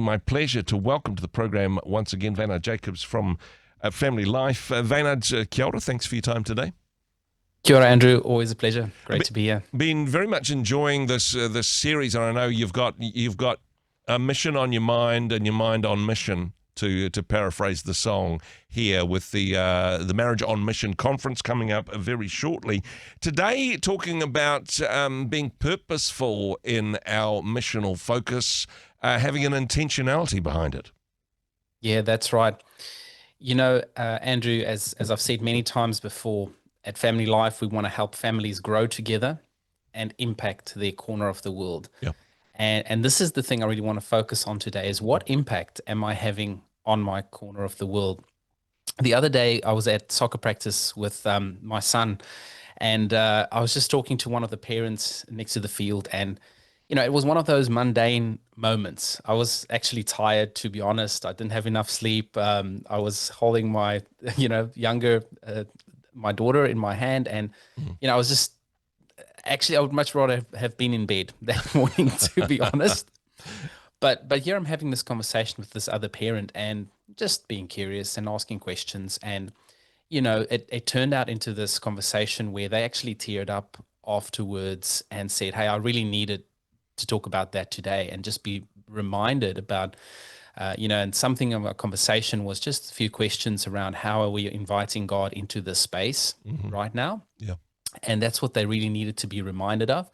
my pleasure to welcome to the program once again Wynand Jacobs from Family Life. Wynand, kia ora, thanks for your time today. Kia ora, Andrew. Always a pleasure. Great to be here. Been very much enjoying this series, and I know you've got a mission on your mind and your mind on mission. To paraphrase the song here, with the Marriage on Mission conference coming up very shortly. Today, talking about being purposeful in our missional focus, having an intentionality behind it. Yeah, that's right. You know, Andrew, as I've said many times before, at Family Life, we want to help families grow together and impact their corner of the world. Yeah. And this is the thing I really want to focus on today, is what impact am I having on my corner of the world? The other day, I was at soccer practice with my son, and I was just talking to one of the parents next to the field, and it was one of those mundane moments. I was actually tired, to be honest. I didn't have enough sleep. I was holding my, younger, my daughter in my hand, and I was just actually, I would much rather have been in bed that morning, to be honest. But here I'm having this conversation with this other parent and just being curious and asking questions. And, it turned out into this conversation where they actually teared up afterwards and said, hey, I really needed to talk about that today and just be reminded about, and something of our conversation was just a few questions around how are we inviting God into this space right now? Yeah. And that's what they really needed to be reminded of.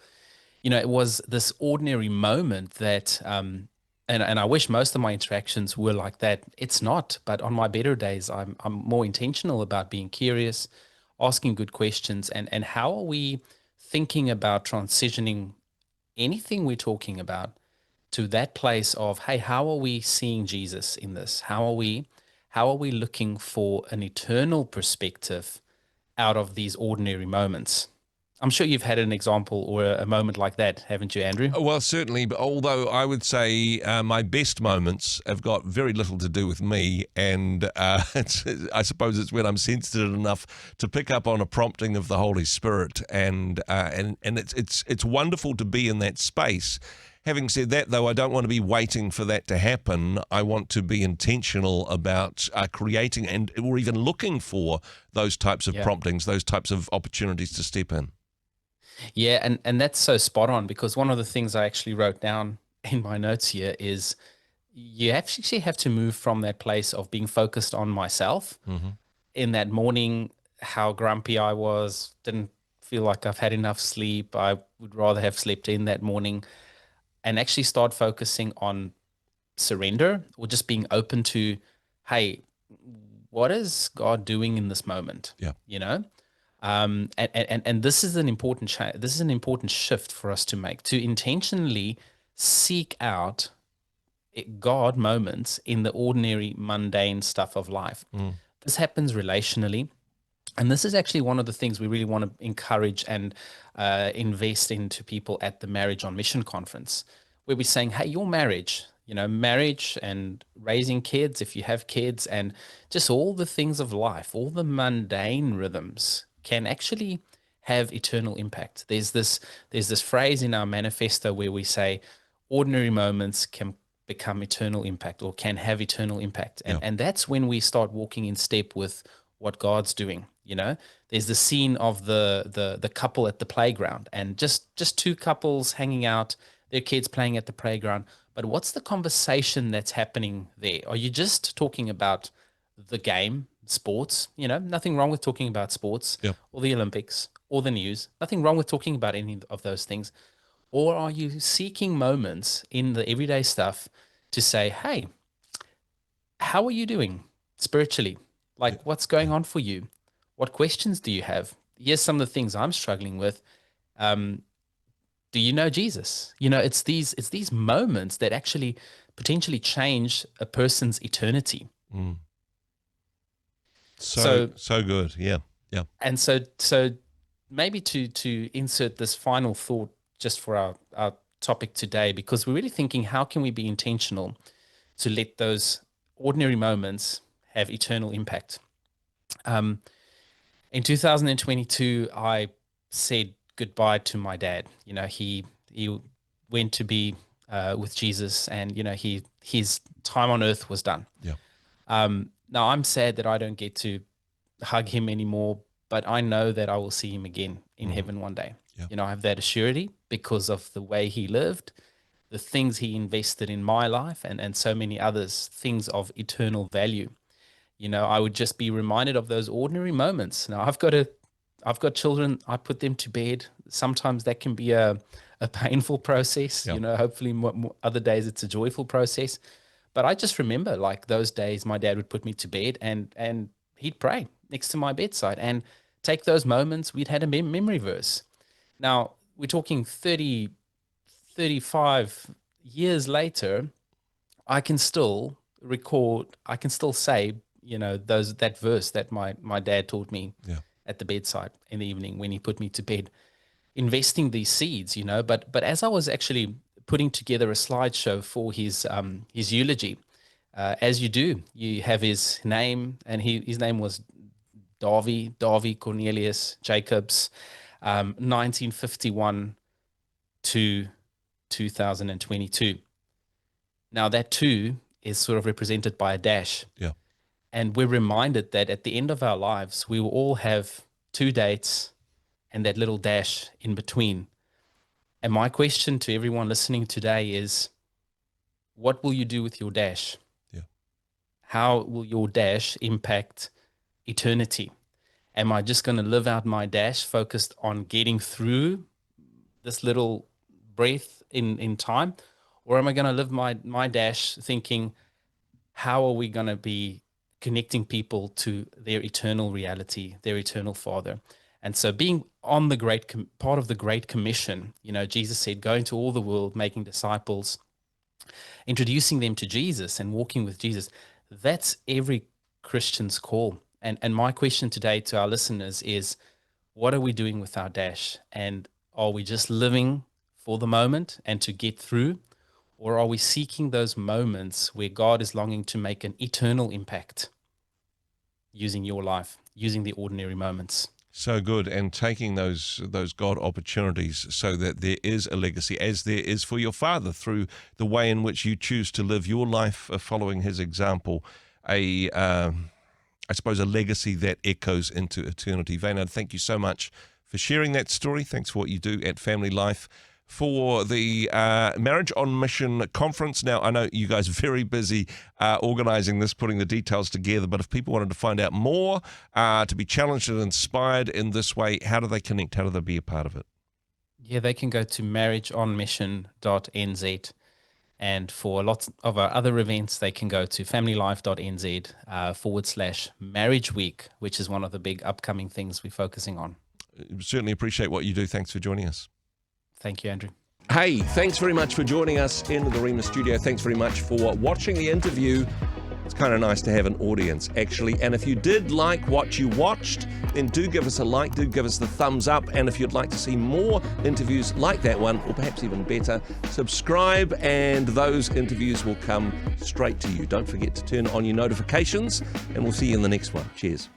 It was this ordinary moment that, and I wish most of my interactions were like that. It's not, but on my better days, I'm more intentional about being curious, asking good questions, and how are we thinking about transitioning anything we're talking about to that place of, hey, how are we seeing Jesus in this? How are we looking for an eternal perspective out of these ordinary moments? I'm sure you've had an example or a moment like that, haven't you, Andrew? Well, certainly, but although I would say my best moments have got very little to do with me, and I suppose it's when I'm sensitive enough to pick up on a prompting of the Holy Spirit, and it's wonderful to be in that space. Having said that, though, I don't want to be waiting for that to happen. I want to be intentional about creating or even looking for those types of promptings, those types of opportunities to step in. Yeah, and that's so spot on, because one of the things I actually wrote down in my notes here is you actually have to move from that place of being focused on myself. In that morning, how grumpy I was, didn't feel like I've had enough sleep. I would rather have slept in that morning, and actually start focusing on surrender, or just being open to, hey, what is God doing in this moment? Yeah. And this is an important this is an important shift for us to make, to intentionally seek out God moments in the ordinary, mundane stuff of life. This happens relationally. And this is actually one of the things we really want to encourage and invest into people at the Marriage on Mission conference, where we're saying, hey, your marriage, marriage and raising kids, if you have kids, and just all the things of life, all the mundane rhythms can actually have eternal impact. There's this phrase in our manifesto where we say ordinary moments can become eternal impact, or can have eternal impact. And that's when we start walking in step with what God's doing. There's the scene of the couple at the playground, and just two couples hanging out, their kids playing at the playground. But what's the conversation that's happening there? Are you just talking about the game, sports? Nothing wrong with talking about sports, or the Olympics, or the news. Nothing wrong with talking about any of those things. Or are you seeking moments in the everyday stuff to say, hey, how are you doing spiritually? Like, what's going on for you? What questions do you have? Here's some of the things I'm struggling with. Do you know Jesus? It's these moments that actually potentially change a person's eternity. So good. Yeah. And so maybe to insert this final thought just for our topic today, because we're really thinking, how can we be intentional to let those ordinary moments have eternal impact? In 2022, I said goodbye to my dad. He went to be with Jesus, and his time on earth was done. Yeah. Now I'm sad that I don't get to hug him anymore, but I know that I will see him again in heaven one day. Yeah. I have that assurity because of the way he lived, the things he invested in my life, and so many others, things of eternal value. I would just be reminded of those ordinary moments. Now I've got children. I put them to bed. Sometimes that can be a painful process. Yeah. Hopefully other days it's a joyful process. But I just remember, like, those days my dad would put me to bed, and he'd pray next to my bedside and take those moments. We'd had a memory verse. Now we're talking 30, 35 years later. I can still say, that verse that my dad taught me Yeah. at the bedside in the evening when he put me to bed, investing these seeds. But as I was actually putting together a slideshow for his eulogy, as you do, you have his name, and his name was Davy Cornelius Jacobs, 1951 to 2022. Now that 2 is sort of represented by a dash. Yeah. And we're reminded that at the end of our lives, we will all have 2 dates and that little dash in between. And my question to everyone listening today is, what will you do with your dash? Yeah. How will your dash impact eternity? Am I just going to live out my dash focused on getting through this little breath in time? Or am I going to live my dash thinking, how are we going to be connecting people to their eternal reality, their eternal Father? And so being on the part of the Great Commission, Jesus said, go into all the world, making disciples, introducing them to Jesus and walking with Jesus. That's every Christian's call. And my question today to our listeners is, what are we doing with our dash? And are we just living for the moment and to get through? Or are we seeking those moments where God is longing to make an eternal impact using your life, using the ordinary moments? So good, and taking those God opportunities so that there is a legacy, as there is for your father, through the way in which you choose to live your life following his example, I suppose a legacy that echoes into eternity. Wynand, thank you so much for sharing that story. Thanks for what you do at Family Life. For the Marriage on Mission conference. Now, I know you guys are very busy organising this, putting the details together, but if people wanted to find out more, to be challenged and inspired in this way, how do they connect? How do they be a part of it? Yeah, they can go to marriageonmission.nz. And for lots of our other events, they can go to familylife.nz /marriage week, which is one of the big upcoming things we're focusing on. Certainly appreciate what you do. Thanks for joining us. Thank you, Andrew. Hey, thanks very much for joining us in the Rhema studio. Thanks very much for watching the interview. It's kind of nice to have an audience, actually. And if you did like what you watched, then do give us a like, do give us the thumbs up. And if you'd like to see more interviews like that one, or perhaps even better, subscribe and those interviews will come straight to you. Don't forget to turn on your notifications, and we'll see you in the next one. Cheers.